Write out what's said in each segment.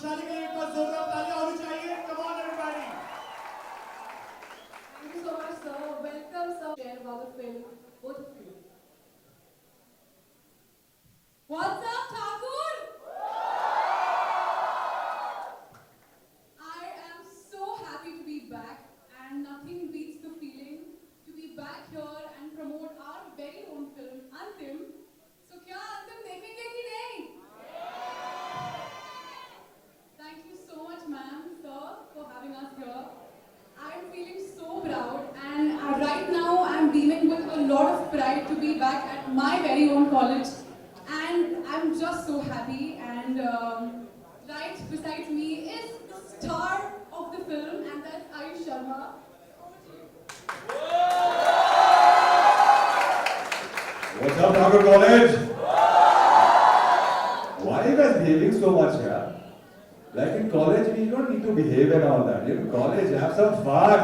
खुशहाली के लिए एक बार जोरदार तालियां होनी चाहिए. Come on everybody. Thank you so much, sir. Welcome, sir. Share about the film, both of you. What's up, Thakur? I am so happy to be back, and nothing beats the feeling to be back here and promote our very own film, Antim. So, kya Antim dekhenge ki nahi? Thank you so much, ma'am, sir, for having us here. I am feeling so proud, and right now I am beaming with a lot of pride to be back at my very own college, and I'm just so happy. And right beside me is the star of the film, and that's Aayush Sharma. What's up, Thakur College? Why are you guys behaving so much here? Like in college, we don't need to behave and all that. In college, have some fun.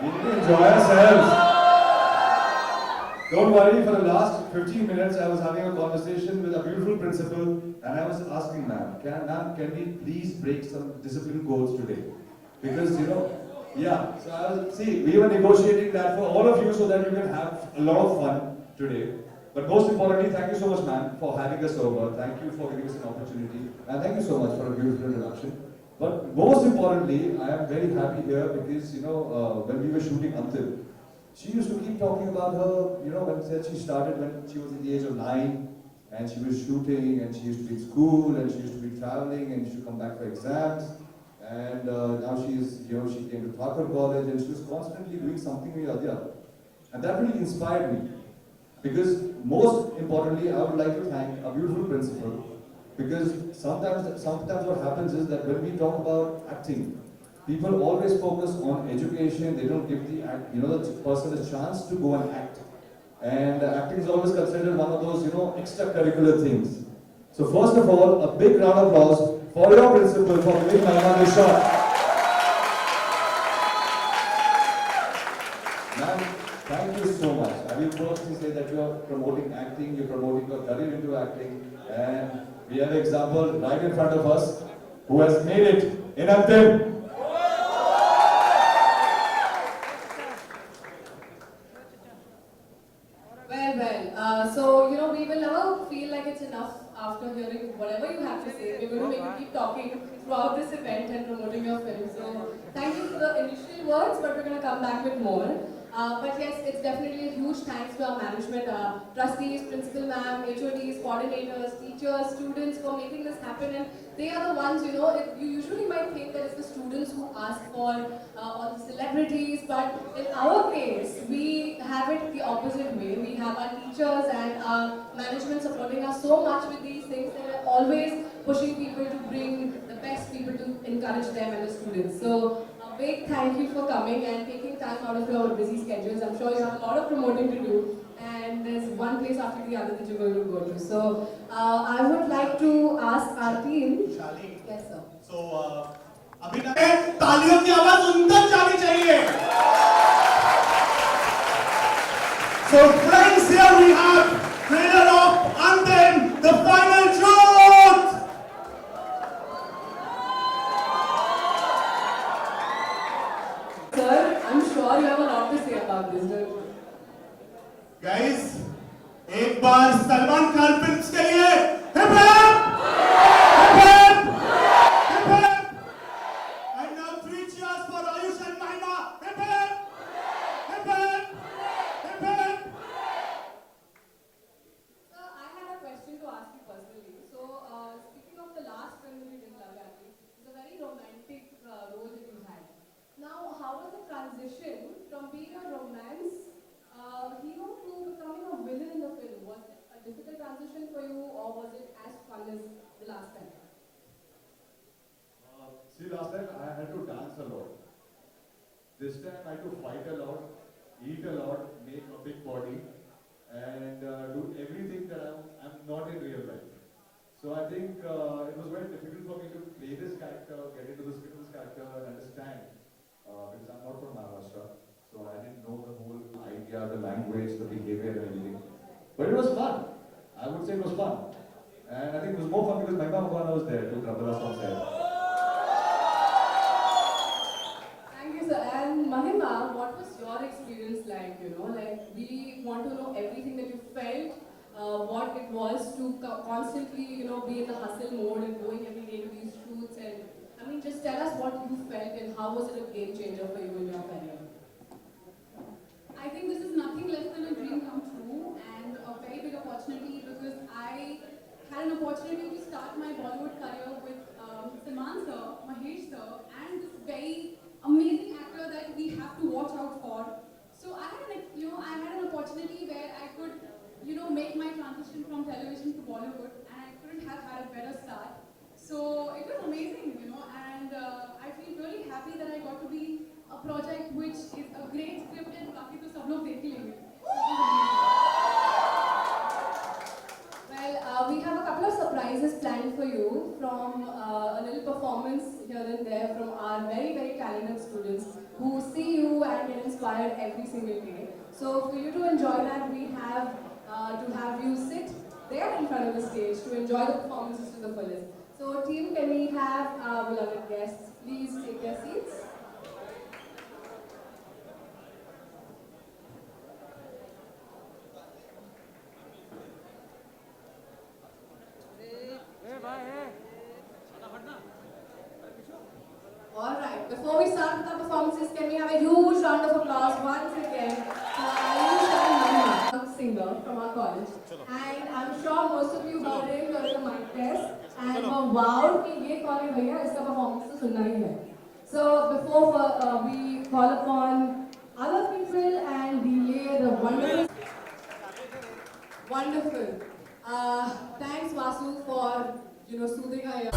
We need to enjoy ourselves. Don't worry, for the last 15 minutes, I was having a conversation with a beautiful principal, and I was asking ma'am, can we please break some discipline codes today? Because, yeah, so we were negotiating that for all of you so that you can have a lot of fun today. But most importantly, thank you so much, ma'am, for having us over. Thank you for giving us an opportunity. And thank you so much for a beautiful introduction. But most importantly, I am very happy here because, when we were shooting Antim, she used to keep talking about her, when she started when she was at the age of 9, and she was shooting, and she used to be in school, and she used to be traveling, and she used to come back for exams. And now she came to Thakur College, and she was constantly doing something or the other. And that really inspired me. Because most importantly, I would like to thank a beautiful principal. Because sometimes what happens is that when we talk about acting, people always focus on education. They don't give the person a chance to go and act. And acting is always considered one of those extracurricular things. So first of all, a big round of applause for your principal for giving Mahima this shot. Ma'am, thank you so much. I will personally say that you are promoting acting, you're promoting your career into acting, and we have an example right in front of us who has made it in Antim. So we will never feel like it's enough after hearing whatever you have to say. We're going to make you keep talking throughout this event and promoting your film. So thank you for the initial words, but we're going to come back with more. But yes, it's definitely a huge thanks to our management, trustees, principal ma'am, HODs, coordinators, teachers, students for making this happen. And they are the ones, you usually might think that it's the students who ask for all the celebrities, but in our case, we have it the opposite way. We have our teachers and our management supporting us so much with these things. They are always pushing people to bring the best people to encourage them and the students. So a big thank you for coming and taking time out of your busy schedules. I'm sure you have a lot of promoting to do, and there's one place after the other that you're going to go to. So I would like to ask our team. Shali. Yes, sir. So अभी तक तालियों की आवाज उन तक जानी चाहिए. So friends, here we have trailer of Antim, the final truth. Sir, I'm sure you have a lot to say about this. Guys, एक बार सलमान खान फिल्म्स के लिए hip hip hip hip hip hip. And now 3 cheers for Aayush and Mahima. Hip hip! Hip hip! Hip hip! Sir, I had a question to ask you personally. So, speaking of the last film that you did, Love Actually, it's a very romantic role that you had. Now, how was the transition from being a romance hero to becoming a villain in the film? Was it a difficult transition for you, or was it as fun as the last time? See, last time I had to dance a lot. This time I had to fight a lot, eat a lot, make a big body, and do everything that I'm not in real life. So I think it was very difficult for me to play this character, get into the skin of this character, and understand. Because I'm not from Maharashtra, so I didn't know the whole idea, the language, the behavior, and everything. But it was fun. I would say it was fun. And I think it was more fun because Makwana was there to trouble us on set. your experience like? Like we want to know everything that you felt, what it was to constantly, be in the hustle mode and going every day to these shoots. And I mean, just tell us what you felt and how was it a game changer for you in your career? I think this is nothing less than a dream come true and a very big opportunity because I had an opportunity to start my Bollywood career with Salman sir, Mahesh sir, and this very amazing actor that we have to watch out for. So I had an opportunity where I could, make my transition from television to Bollywood, and I couldn't have had a better start. So it was amazing, and I feel really happy that I got to be a project which is a great script and बाकी तो सब लोग देख ही लेंगे. Well, we have a couple of surprises planned for you from a little performance here and there from our very, very talented students who see you and get inspired every single day. So for you to enjoy that, we have to have you sit there in front of the stage to enjoy the performances to the fullest. So team, can we have our beloved guests please take their seats? Alright, before we start with our performances, can we have a huge round of applause once again for Aayush and Mahima, singer from our college. And I'm sure most of you heard him during the mic test and were wowed कि ये कौन है भैया, इसका performance तो सुनना ही है. So before we call upon other people and delay the wonderful. Thanks Vasu for soothing our ears.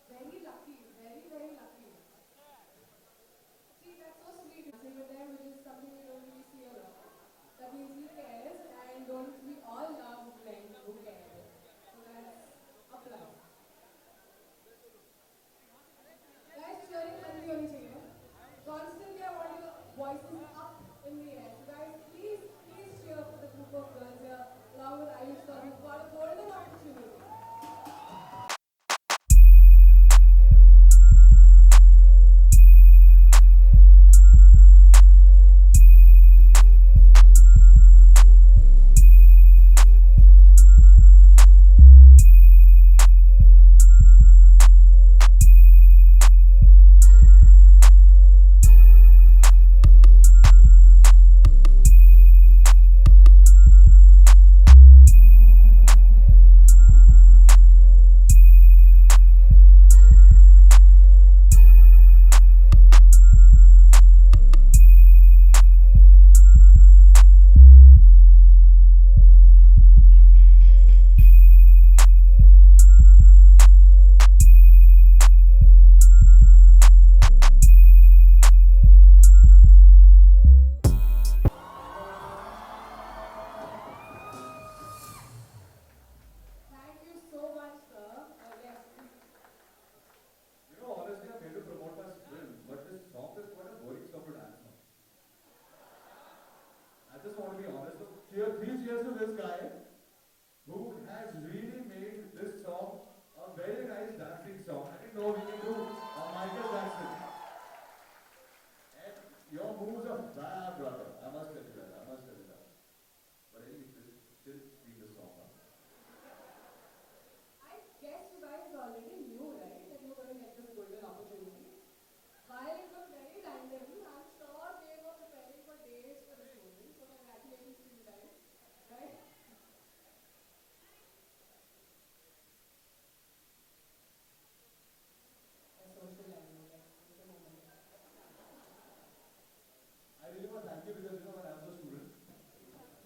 Very lucky, very, very lucky. See, that's so sweet. Dancing with them, which is something we don't really see a lot. That means he cares, and don't we all love men who care? So that's applause. Guys, cheering करनी होनी चाहिए. Constantly, I want your voices up in the air. So guys, please cheer for the group of girls here, along with Aayush sir, who've got a golden opportunity.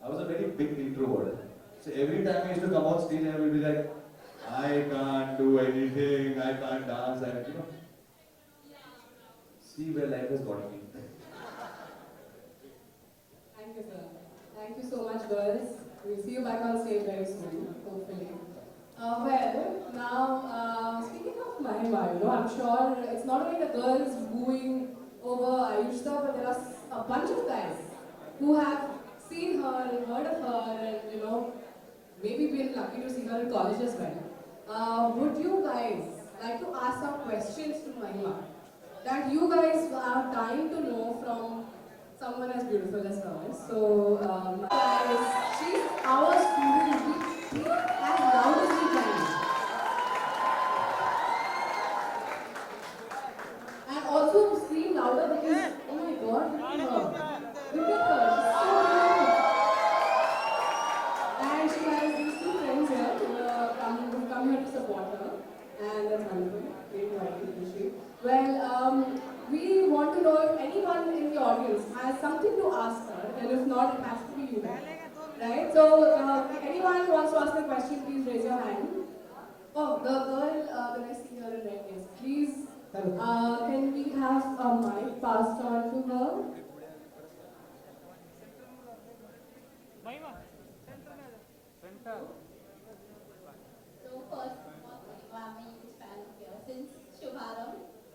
I was a very big introvert. So every time I used to come on stage, I would be like, I can't can't do anything, I can't dance, and see where life has got me. Thank you, sir. Thank you so much, girls. We'll see you back on stage very soon, hopefully. Now, speaking of Mahima, I'm sure it's not only the girls booing over Aayush sir, but there are a bunch of guys who have seen her, heard of her, and maybe been lucky to see her in college as well. Would you guys like to ask some questions to Mahima that you guys are dying to know from someone as beautiful as her? So, guys, she's our student. We as loud as we can. And also scream louder because, oh my god, look at her. Look at her, she's so beautiful. And she has these two friends here who come here to support her. And that's wonderful. Great writing. Well, we want to know if anyone in the audience has something to ask her, and if not, it has to be you. Right? So, anyone who wants to ask a question, please raise your hand. Oh, the girl that I see here in red, yes. Please, can we have a mic passed on to her? Mahima, center. So first, I'm a huge fan of yours since Shubharam.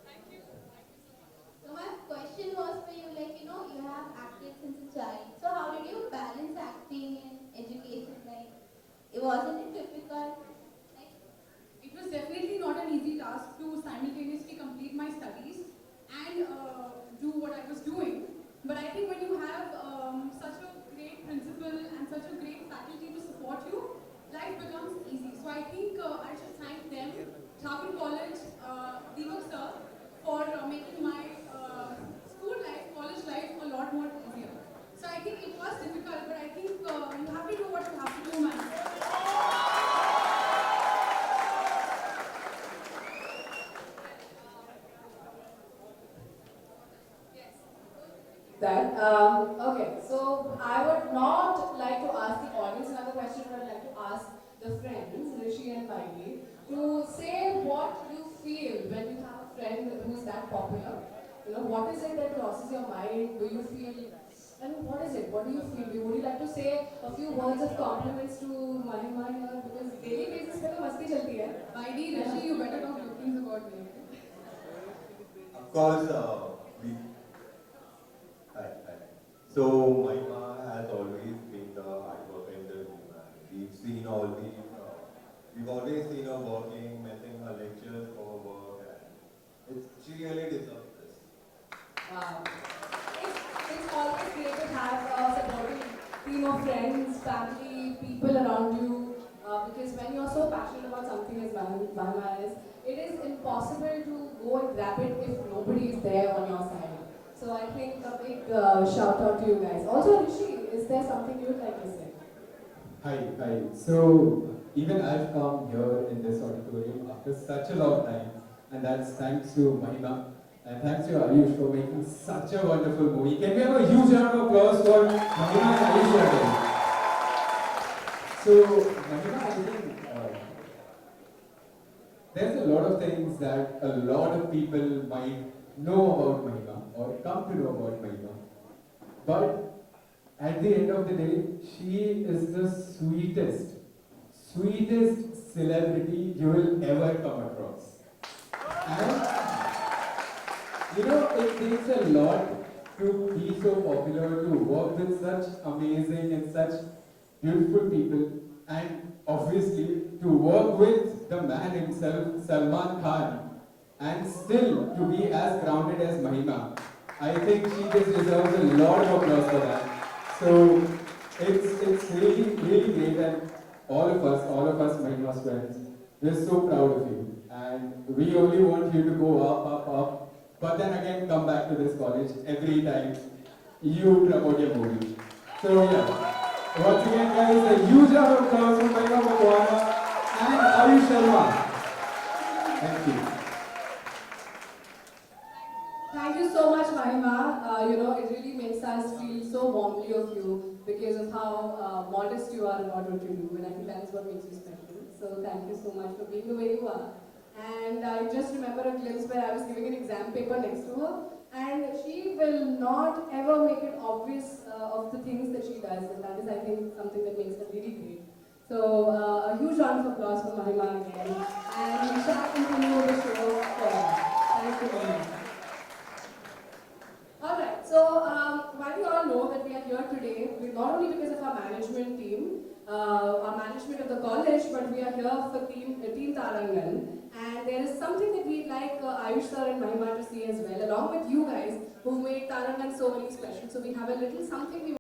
Thank you. So my question was for you, you have acted since a child. So how did you balance acting and education? Wasn't it difficult? It was definitely not an easy task to simultaneously complete my studies and do what I was doing. But I think when you have such a great principal and such a great faculty to support you, life becomes easy. So I think I should thank them, Thakur College, Divya sir, for making my school life, college life a lot more easier. So I think it was difficult, but I think you have to do what you have to do, man. Okay, so I would not like to ask the audience another question, but I'd like to ask the friends, Rishi and Vaidi, to say what you feel when you have a friend who's that popular. What is it that crosses your mind? Do you feel, what is it? What do you feel? Would you like to say a few words of compliments to Mahima here? Because daily basis पे तो मस्ती चलती है. Vaidi, Rishi, you better talk good things about me. Of course, So Mahima has always been the hard worker in the room. We've seen we've always seen her working, missing her lectures for her work, and she really deserves this. Wow. It's always great to have a supporting team of friends, family, people around you. Because when you're so passionate about something as Mahima is, it is impossible to go and grab it if nobody is there on your side. So I think a big shout out to you guys. Also, Rishi, is there something you would like to say? Hi. So even I've come here in this auditorium after such a long time, and that's thanks to Mahima and thanks to Aayush for making such a wonderful movie. Can we have a huge round of applause for Mahima and Aayush again? So Mahima, I think there's a lot of things that a lot of people might know about Mahima or come to know about Mahima. But at the end of the day, she is the sweetest celebrity you will ever come across. And it takes a lot to be so popular, to work with such amazing and such beautiful people, and obviously to work with the man himself, Salman Khan, and still to be as grounded as Mahima. I think she just deserves a lot of applause for that. So it's really great, and all of us Mahima's friends, we're so proud of you, and we only want you to go up, but then again come back to this college every time you promote your movie. So yeah, once again guys, a huge round of applause for Mahima Makwana and Aayush Sharma. Thank you. Thank you so much, Mahima. It really makes us feel so warmly of you because of how modest you are about what you do, and I think that is what makes you special. So thank you so much for being the way you are. And I just remember a glimpse where I was giving an exam paper next to her, and she will not ever make it obvious of the things that she does, and that is, I think, something that makes her really great. So a huge round of applause for Mahima again, and we shall continue the show further. Thank you very much. Alright, so while we all know that we are here today, not only because of our management team, our management of the college, but we are here for Team Tarangan. And there is something that we'd like Aayush sir and Mahima to see as well, along with you guys who made Tarangan so very special. So we have a little something we